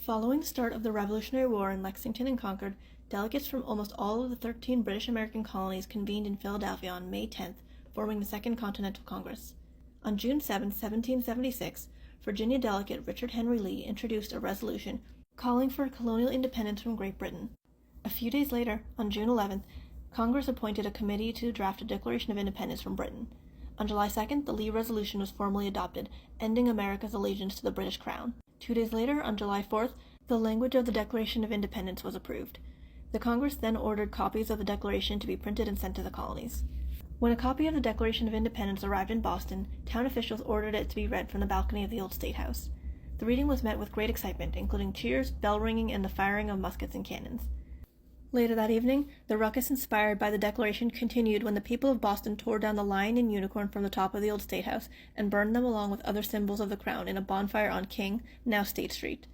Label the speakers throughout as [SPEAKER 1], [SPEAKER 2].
[SPEAKER 1] Following the start of the Revolutionary War in Lexington and Concord, delegates from almost all of the 13 British American colonies convened in Philadelphia on May 10th, forming the Second Continental Congress. On June 7, 1776, Virginia delegate Richard Henry Lee introduced a resolution calling for colonial independence from Great Britain. A few days later, on June 11th, Congress appointed a committee to draft a Declaration of Independence from Britain. On July 2nd, the Lee Resolution was formally adopted, ending America's allegiance to the British Crown. 2 days later, on July 4th, the language of the Declaration of Independence was approved. The Congress then ordered copies of the Declaration to be printed and sent to the colonies. When a copy of the Declaration of Independence arrived in Boston, town officials ordered it to be read from the balcony of the old State House. The reading was met with great excitement, including cheers, bell ringing, and the firing of muskets and cannons. Later that evening, the ruckus inspired by the Declaration continued when the people of Boston tore down the lion and unicorn from the top of the old State House and burned them along with other symbols of the Crown in a bonfire on King, now State Street.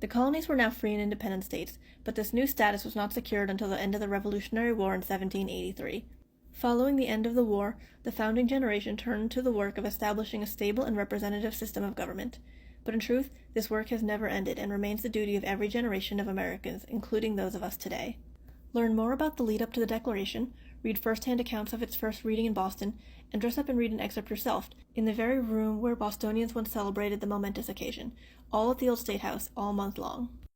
[SPEAKER 1] The colonies were now free and independent states, but this new status was not secured until the end of the Revolutionary War in 1783. Following the end of the war, the founding generation turned to the work of establishing a stable and representative system of government. But in truth, this work has never ended and remains the duty of every generation of Americans, including those of us today. Learn more about the lead-up to the Declaration, read first-hand accounts of its first reading in Boston, and dress up and read an excerpt yourself, in the very room where Bostonians once celebrated the momentous occasion, all at the old State House, all month long.